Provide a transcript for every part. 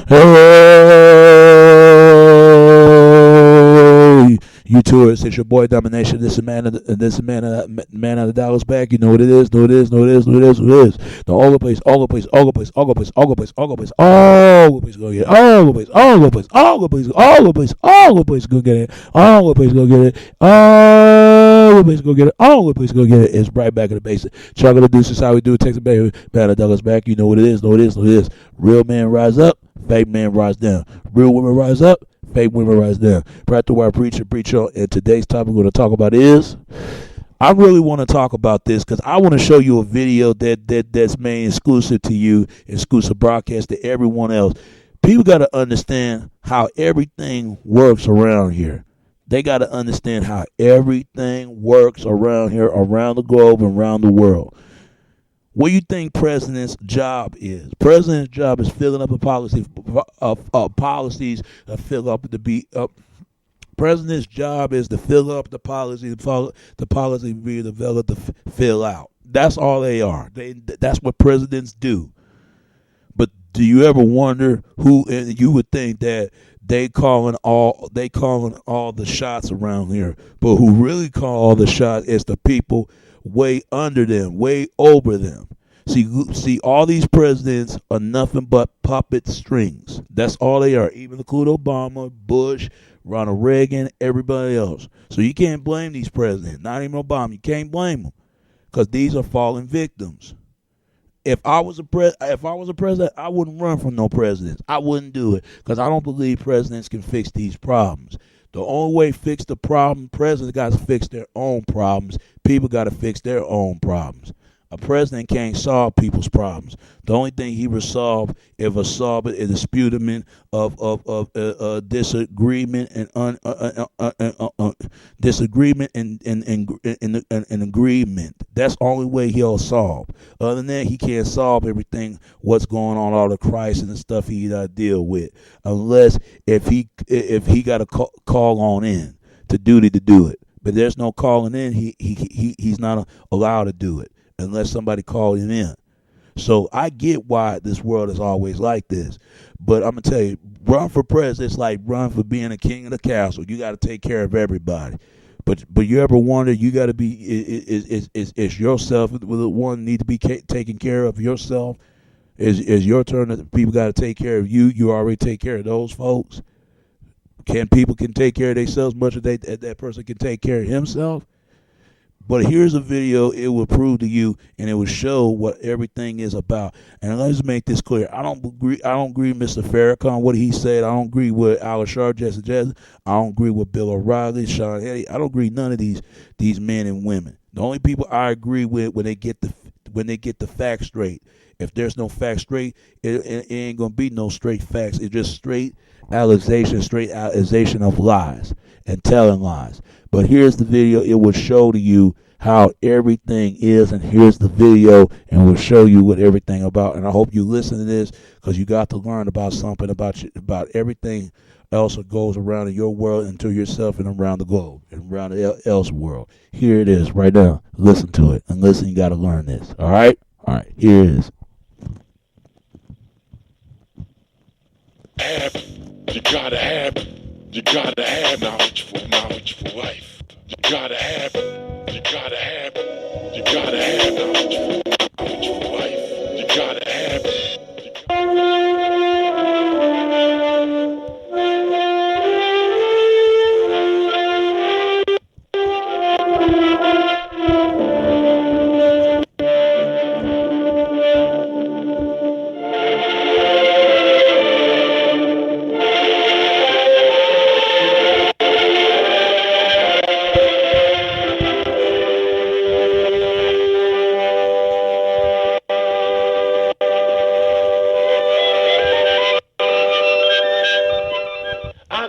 Hey, you tourists, it's your boy Domination. This is man of the Dallas back. You know what it is, know what it is, know what it is, know what it is, know what it is. The all the place, all the place, all the place, all the place, all the place, all the place, all the place, go get it. All the place, all the place, all the place, all the place, all the place, go get it. All the place, go get it. All the place, go get it. All the place, go get it. It's right back in the basic. Chocolate Deuce is how we do it. Texas baby, man of Dallas back. You know what it is, know what it is, know what it is. Real men rise up, fake men rise down. Real women rise up, fake women rise down. Practical where I preach on. And today's topic we're going to talk about is, I really want to talk about this because I want to show you a video that's made exclusive to you, exclusive broadcast to everyone else. People got to understand how everything works around here. They got to understand how everything works around here, around the globe, and around the world. What do you think president's job is? President's job is filling up a policy policies to fill up the beat up. President's job is to fill up the policy, the policy be developed to fill out. That's all they are. That's what presidents do. But do you ever wonder who? And you would think that they calling all the shots around here, but who really call all the shots is the people way under them, way over them. See, all these presidents are nothing but puppet strings. That's all they are. Even include Obama, Bush, Ronald Reagan, everybody else. So you can't blame these presidents. Not even Obama. You can't blame them because these are fallen victims. If I was a president, I wouldn't run from no presidents. I wouldn't do it because I don't believe presidents can fix these problems. The only way to fix the problem, presidents got to fix their own problems. People got to fix their own problems. A president can't solve people's problems. The only thing he will solve is a disputement of disagreement and agreement. That's the only way he'll solve. Other than that, he can't solve everything. What's going on, all the crisis and the stuff he got to deal with, unless if he got to call on in to duty to do it. But there's no calling in. He's not allowed to do it unless somebody called him in. So I get why this world is always like this. But I'm going to tell you, run for president is like run for being a king of the castle. You got to take care of everybody. But you ever wonder, you got to be, is yourself the one need to be taken care of yourself? Is your turn that people got to take care of you? You already take care of those folks? People can take care of themselves much as that person can take care of himself? But here's a video. It will prove to you, and it will show what everything is about. And let's make this clear. I don't agree with Mr. Farrakhan, what he said. I don't agree with Al Sharpton, Jesse Jackson. I don't agree with Bill O'Reilly, Sean Hannity. I don't agree with none of these men and women. The only people I agree with when they get the facts straight. If there's no facts straight, it ain't gonna be no straight facts. It's just straight accusation of lies and telling lies. But here's the video. It will show to you how everything is, and here's the video, and will show you what everything about. And I hope you listen to this because you got to learn about something about everything else that goes around in your world and to yourself and around the globe and around the else world. Here it is right now. Listen to it. And listen, you got to learn this. All right? All right. Here it is. You gotta have knowledge for life. You gotta have knowledge for life. You gotta have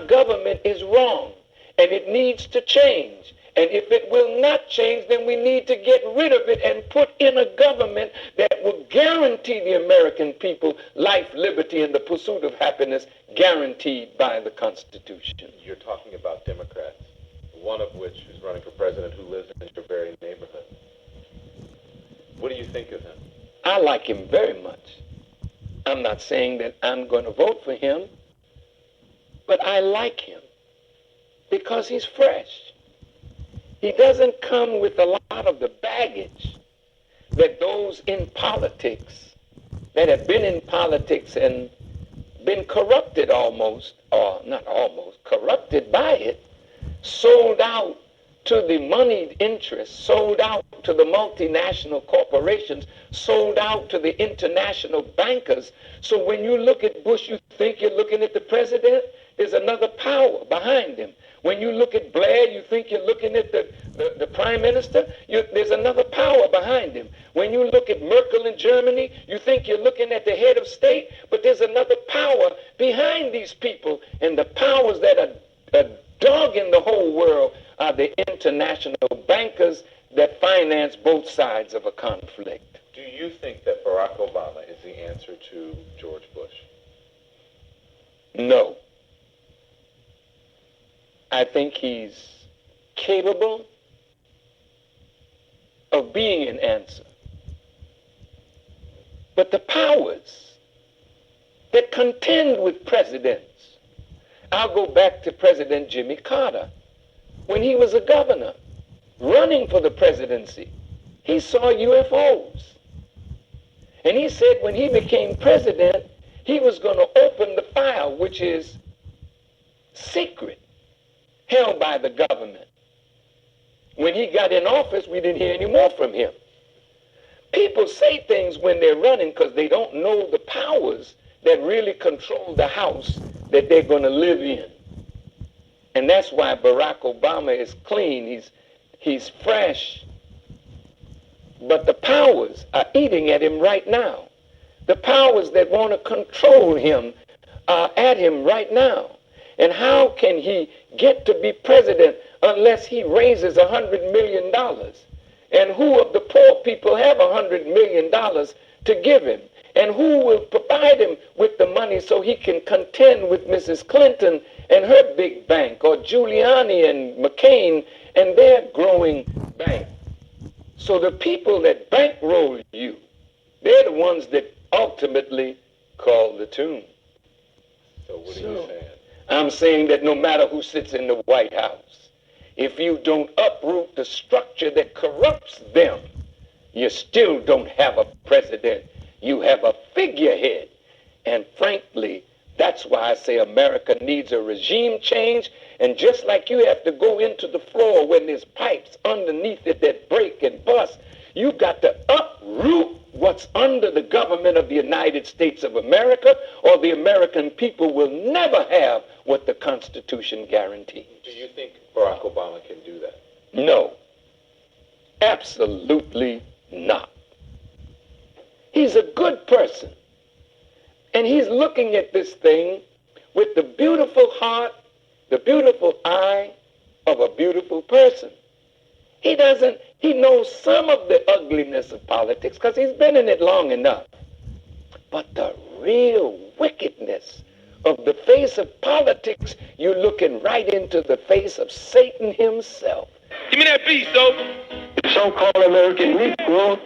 government is wrong and it needs to change. And if it will not change, then we need to get rid of it and put in a government that will guarantee the American people life, liberty, and the pursuit of happiness guaranteed by the Constitution. You're talking about Democrats, one of which is running for president who lives in your very neighborhood. What do you think of him? I like him very much. I'm not saying that I'm going to vote for him, but I like him because he's fresh. He doesn't come with a lot of the baggage that those in politics, that have been in politics and been corrupted almost, or not almost, corrupted by it, sold out to the moneyed interests, sold out to the multinational corporations, sold out to the international bankers. So when you look at Bush, you think you're looking at the president. There's another power behind him. When you look at Blair, you think you're looking at the prime minister. There's another power behind him. When you look at Merkel in Germany, you think you're looking at the head of state, but there's another power behind these people. And the powers that are dogging the whole world are the international bankers that finance both sides of a conflict. Do you think that Barack Obama is the answer to George Bush? No. I think he's capable of being an answer. But the powers that contend with presidents, I'll go back to President Jimmy Carter. When he was a governor running for the presidency, he saw UFOs. And he said when he became president, he was going to open the file, which is secret, held by the government. When he got in office, we didn't hear any more from him. People say things when they're running because they don't know the powers that really control the house that they're going to live in. And that's why Barack Obama is clean, he's fresh. But the powers are eating at him right now. The powers that want to control him are at him right now. And how can he get to be president unless he raises $100 million? And who of the poor people have $100 million to give him? And who will provide him with the money so he can contend with Mrs. Clinton and her big bank, or Giuliani and McCain and their growing bank? So the people that bankroll you, they're the ones that ultimately call the tune. So what are you saying? I'm saying that no matter who sits in the White House, if you don't uproot the structure that corrupts them, you still don't have a president. You have a figurehead. And frankly, that's why I say America needs a regime change. And just like you have to go into the floor when there's pipes underneath it that break and bust, you've got to uproot what's under the government of the United States of America, or the American people will never have what the Constitution guarantees. Do you think Barack Obama can do that? No. Absolutely not. He's a good person. And he's looking at this thing with the beautiful heart, the beautiful eye of a beautiful person. He knows some of the ugliness of politics because he's been in it long enough. But the real wickedness of the face of politics, you're looking right into the face of Satan himself. Give me that beat, though. The so-called American Negro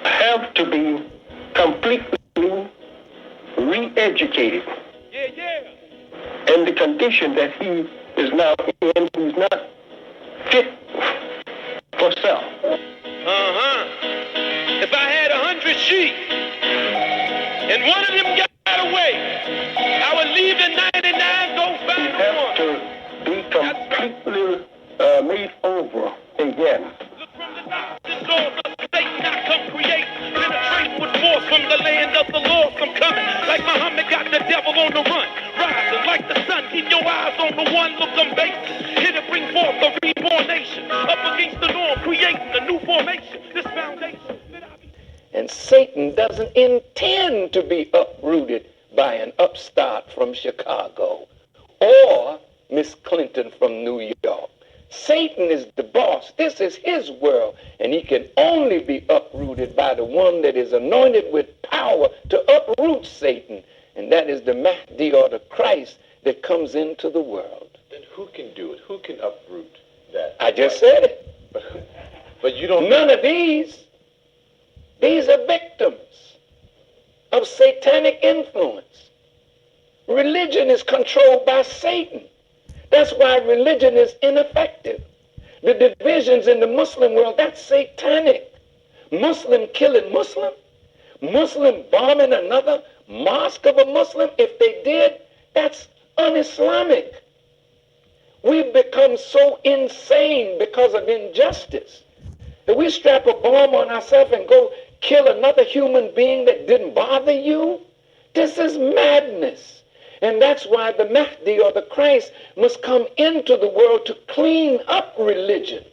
have to be completely re-educated. Yeah. And the condition that he is now in, he's not fit for self. If I had 100 sheep and one of them got away, I would leave the 99, go find the one. To be completely made over again. Look from the top, this laws of Satan I come create. Penetrate with force from the land of the Lord. I'm coming like Muhammad got the devil on the run. Rising like the sun, keep your eyes on the one, look on basis. Here to bring forth a reborn nation. Up against the norm, creating a new formation. This foundation. And Satan doesn't intend to be uprooted by an upstart from Chicago or Miss Clinton from New York. Satan is the boss. This is his world. And he can only be uprooted by the one that is anointed with power to uproot Satan. And that is the Mahdi, or the Christ that comes into the world. Then who can do it? Who can uproot that? I just said it. But you don't... None of these. These are victims. of satanic influence. Religion is controlled by Satan. That's why religion is ineffective. The divisions in the Muslim world, that's satanic. Muslim killing Muslim, Muslim bombing another mosque of a Muslim, if they did, that's un-Islamic. We've become so insane because of injustice that we strap a bomb on ourselves and go kill another human being that didn't bother you. This is madness. And that's why the Mahdi or the Christ must come into the world to clean up religion.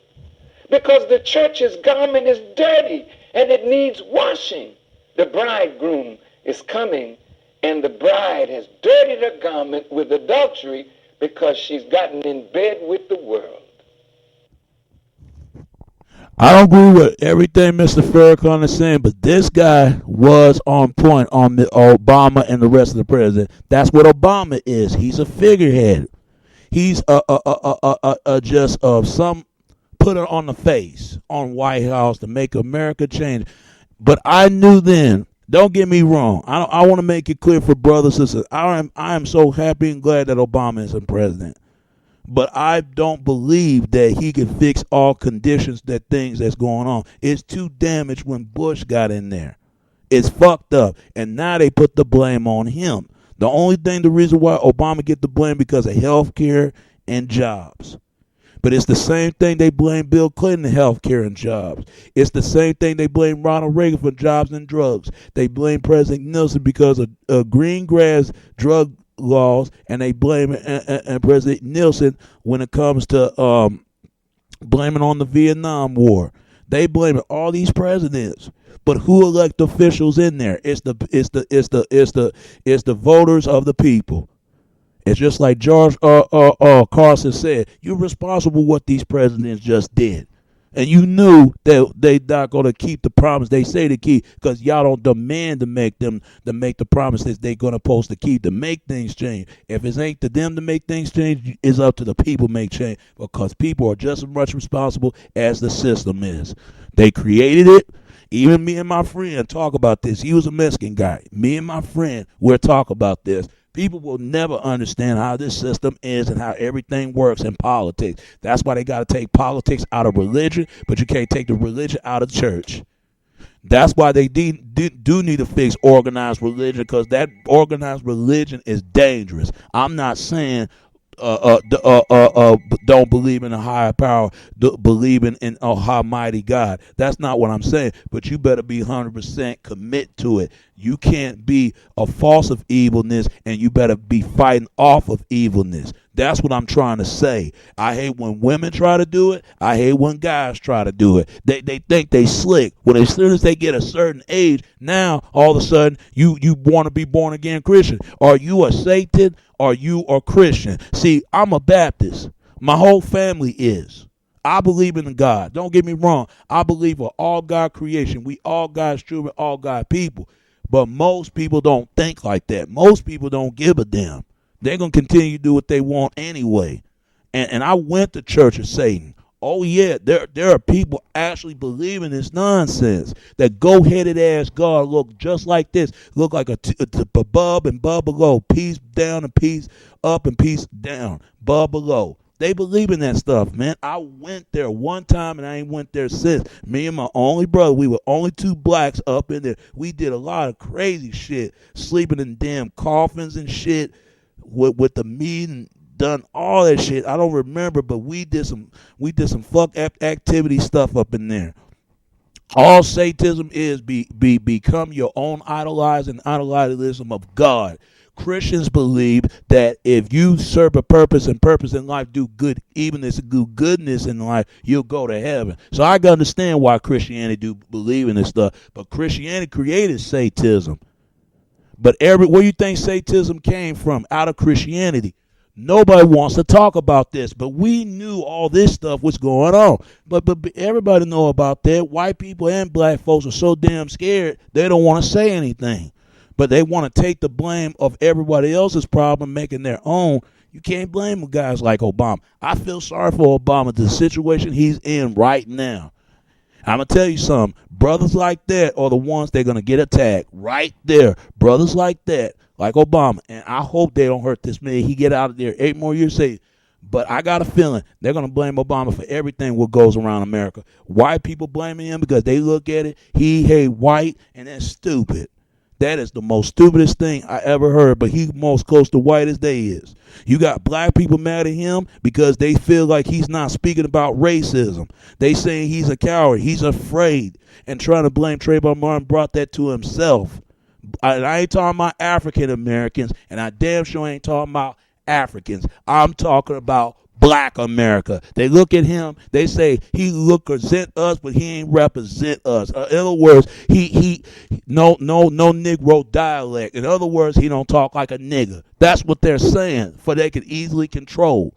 Because the church's garment is dirty and it needs washing. The bridegroom is coming and the bride has dirtied her garment with adultery because she's gotten in bed with the world. I don't agree with everything Mr. Farrakhan is saying, but this guy was on point on Obama and the rest of the president. That's what Obama is. He's a figurehead. He's just some put it on the face on White House to make America change. But I knew then. Don't get me wrong. I want to make it clear for brothers and sisters. I am so happy and glad that Obama is president. But I don't believe that he can fix all conditions that things that's going on. It's too damaged when Bush got in there. It's fucked up. And now they put the blame on him. The reason why Obama get the blame because of health care and jobs. But it's the same thing they blame Bill Clinton for health care and jobs. It's the same thing they blame Ronald Reagan for jobs and drugs. They blame President Nixon because of green grass drug laws, and they blame and President Nixon when it comes to blaming on the Vietnam War. They blame all these presidents, but who elect officials in there? It's the voters of the people. It's just like George Carson said, you're responsible for what these presidents just did. And you knew that they not going to keep the promise they say to keep because y'all don't demand to make the promises they're going to supposed to keep to make things change. If it ain't to them to make things change, it's up to the people to make change because people are just as much responsible as the system is. They created it. Even me and my friend talk about this. He was a Mexican guy. Me and my friend, we'll talk about this. People will never understand how this system is and how everything works in politics. That's why they got to take politics out of religion, but you can't take the religion out of church. That's why they do need to fix organized religion because that organized religion is dangerous. I'm not saying don't believe in a higher power, believing in a almighty God. That's not what I'm saying. But you better be 100% commit to it. You can't be a false of evilness, and you better be fighting off of evilness. That's what I'm trying to say. I hate when women try to do it. I hate when guys try to do it. They think they slick. When as soon as they get a certain age, now all of a sudden you want to be born again Christian. Are you a Satan? Are you a Christian? See, I'm a Baptist. My whole family is. I believe in God. Don't get me wrong. I believe in all God creation. We all God's children, all God people. But most people don't think like that. Most people don't give a damn. They're going to continue to do what they want anyway. And I went to Church of Satan. Oh, yeah, there are people actually believing this nonsense. That go-headed ass God look just like this. Look like above and above below. Peace down and peace up and peace down. Above below. They believe in that stuff, man. I went there one time and I ain't went there since. Me and my only brother, we were only two blacks up in there. We did a lot of crazy shit. Sleeping in damn coffins and shit with the meat and done all that shit. I don't remember, but we did some fuck activity stuff up in there. All Satanism is become your own idolizing of God. Christians believe that if you serve a purpose and purpose in life, do good, evenness, do goodness in life, you'll go to heaven. So I can understand why Christianity do believe in this stuff. But Christianity created Satanism. But where you think Satanism came from? Out of Christianity. Nobody wants to talk about this, but we knew all this stuff was going on. But everybody know about that. White people and black folks are so damn scared they don't want to say anything. But they want to take the blame of everybody else's problem, making their own. You can't blame guys like Obama. I feel sorry for Obama, the situation he's in right now. I'm going to tell you something. Brothers like that are the ones they're going to get attacked right there. Brothers like that, like Obama. And I hope they don't hurt this man. He get out of there 8 more years. But I got a feeling they're going to blame Obama for everything what goes around America. White people blaming him because they look at it. He hate white, and that's stupid. That is the most stupidest thing I ever heard, but he most close to white as they is. You got black people mad at him because they feel like he's not speaking about racism. They saying he's a coward, he's afraid, and trying to blame Trayvon Martin brought that to himself. I ain't talking about African Americans, and I damn sure ain't talking about Africans. I'm talking about Black America. They look at him, they say he represent us, but he ain't represent us. In other words, he no Negro dialect. In other words, he don't talk like a nigger. That's what they're saying, for they can easily control.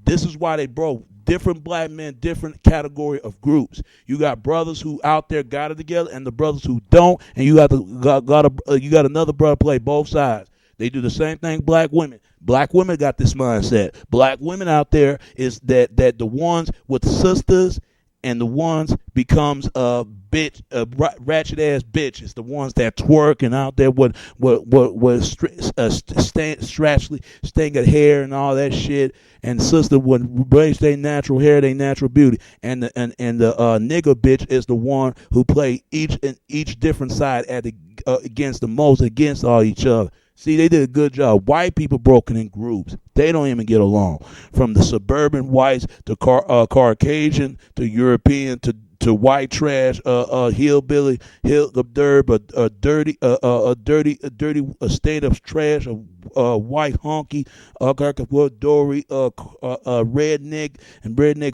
This is why they broke different black men, different category of groups. You got brothers who out there got it together, and the brothers who don't, and you got another brother play both sides. They do the same thing. Black women. Black women got this mindset. Black women out there is that the ones with sisters and the ones becomes ratchet ass bitches. The ones that twerking out there with stringed hair and all that shit. And sister would raise their natural hair, their natural beauty. And the nigger bitch is the one who play each different side against the most, against all each other. See, they did a good job. White people broken in groups. They don't even get along. From the suburban whites to Caucasian to European to white trash, hillbilly, a dirty state of trash, white honky, Dory, redneck and redneck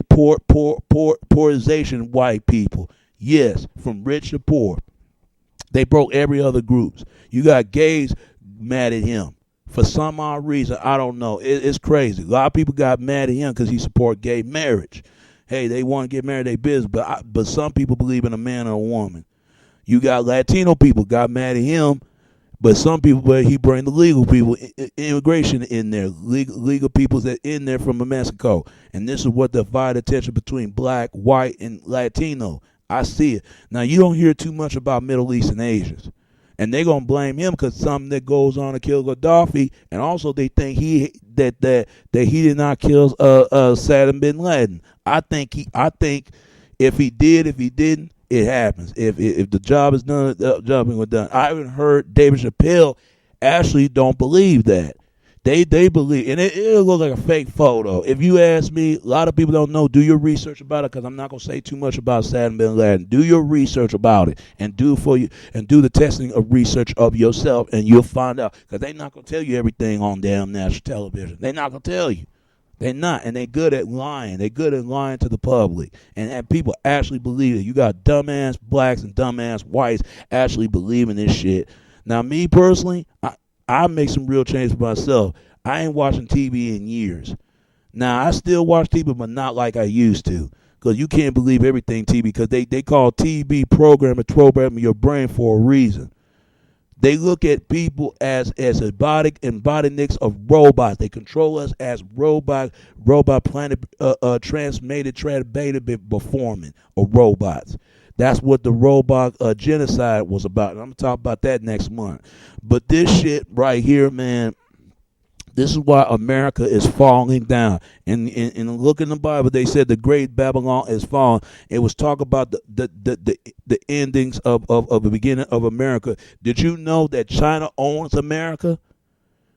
poorization white people. Yes, from rich to poor. They broke every other groups. You got gays mad at him for some odd reason. I don't know. It's crazy. A lot of people got mad at him because he support gay marriage. Hey, they want to get married, they business, but some people believe in a man or a woman. You got Latino people got mad at him, but some people, but he bring the legal people, immigration in there, legal people that in there from Mexico, and this is what divided attention between black, white, and Latino. I see it. Now, you don't hear too much about Middle East and Asians. And they're going to blame him because something that goes on to kill Gaddafi. And also they think that he did not kill Saddam bin Laden. I think if he didn't, it happens. If the job is done, the job is done. I haven't heard David Chappelle actually don't believe that. They believe, and it'll look like a fake photo. If you ask me, a lot of people don't know. Do your research about it, because I'm not gonna say too much about Saddam bin Laden. Do your research about it, and do the testing of research of yourself, and you'll find out. Because they're not gonna tell you everything on damn national television. They're not gonna tell you. They're not, and they're good at lying. They're good at lying to the public, and people actually believe it. You got dumbass blacks and dumbass whites actually believing this shit. Now, me personally, I make some real change for myself. I ain't watching TV in years. Now, I still watch TV, but not like I used to. Because you can't believe everything TV, because they call TV programming your brain for a reason. They look at people as embodiments of robots. They control us as robot planet transmitted performing of robots. That's what the robot genocide was about. And I'm going to talk about that next month. But this shit right here, man, this is why America is falling down. And look in the Bible, they said the great Babylon is falling. It was talk about the endings of the beginning of America. Did you know that China owns America?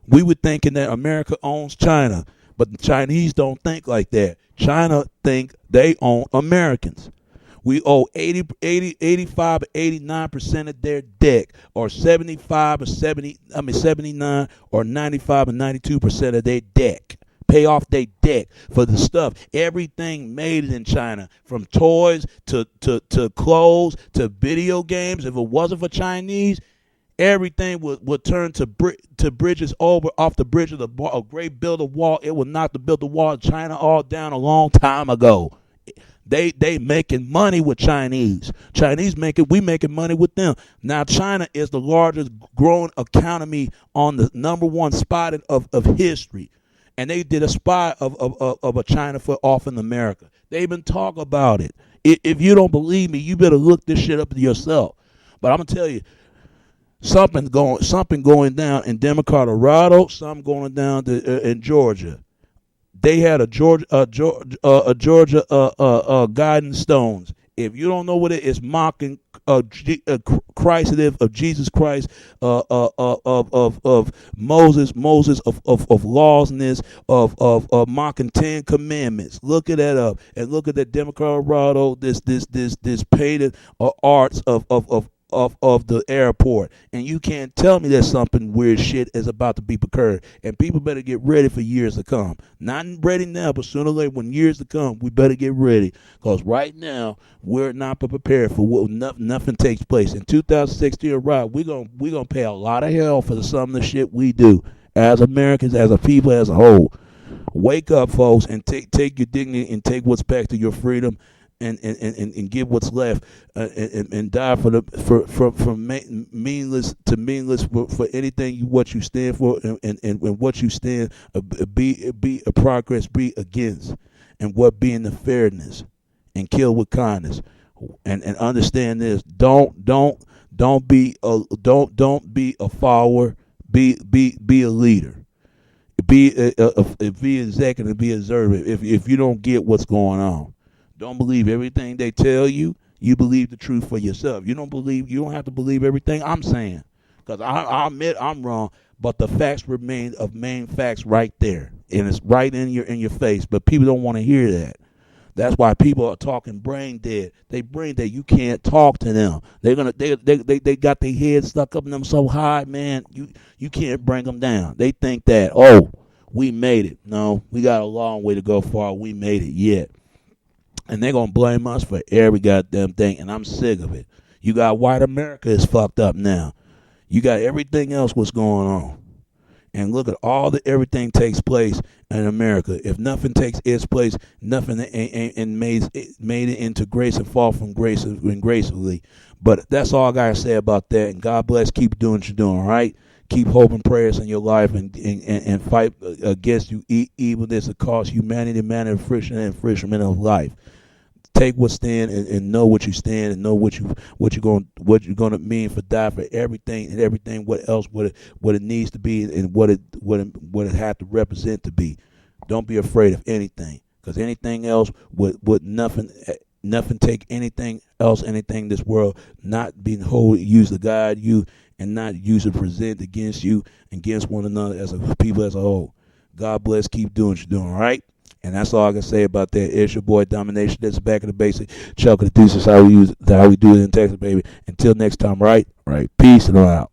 We were thinking that America owns China, but the Chinese don't think like that. China think they own Americans. We owe 85 or 89% of their debt, or 79 or 95 or 92% of their debt. Pay off their debt for the stuff. Everything made in China, from toys to clothes to video games. If it wasn't for Chinese, everything would turn to bridges off the bridge of a great build a wall. It would knock the build a wall of China all down a long time ago. They making money with Chinese. We making money with them. Now China is the largest growing economy on the number one spot of history. And they did a spy of a China foot off in America. They even talk about it. If you don't believe me, you better look this shit up yourself. But I'm gonna tell you, something going down in Colorado, something going down in Georgia. They had a Georgia guiding stones. If you don't know what it is, mocking Christ of Jesus Christ, of Moses, of lawlessness, of mocking 10 commandments. Look at that up, and look at that Democrat Colorado, this painted arts of the airport, and you can't tell me that something weird shit is about to be occurred, and people better get ready for years to come. Not ready now, but sooner or later, when years to come, we better get ready, because right now we're not prepared for what nothing takes place. In 2016, right, we're gonna pay a lot of hell for some of the shit we do as Americans, as a people, as a whole. Wake up, folks, and take your dignity and take what's back to your freedom. And give what's left, and die from meaningless to meaningless for anything what you stand for, and what you stand be a progress, be against, and what being the fairness, and kill with kindness, and understand this. Don't be a follower. Be a leader. Be executive. Be observant. If you don't get what's going on. Don't believe everything they tell you. You believe the truth for yourself. You don't have to believe everything I'm saying, because I admit I'm wrong, but the facts remain of main facts right there, and it's right in your face. But people don't want to hear that. That's why people are talking brain dead. They brain dead. You can't talk to them. They got their heads stuck up in them so high, man. You can't bring them down. They think that, we made it. No, we got a long way to go far. We made it yet. And they're going to blame us for every goddamn thing, and I'm sick of it. You got white America is fucked up now. You got everything else what's going on. And look at everything takes place in America. If nothing takes its place, nothing ain't made it into grace and fall from grace and gracefully. But that's all I got to say about that. And God bless. Keep doing what you're doing, all right? Keep hoping prayers in your life, and fight against you evilness that costs humanity, manner, infringement of life. Take what stand and know what you stand, and know what you're gonna mean for die for everything and everything. What it needs to be, and what it have to represent to be. Don't be afraid of anything, because anything else would nothing take anything else, anything in this world not being used to guide you, and not used to present against you, against one another as a people as a whole. God bless. Keep doing what you're doing, all right? And that's all I can say about that. It's your boy Domination. That's back in the basic. Chuck of the Deuces, how we do it in Texas, baby. Until next time, right? All right. Peace and I'm out.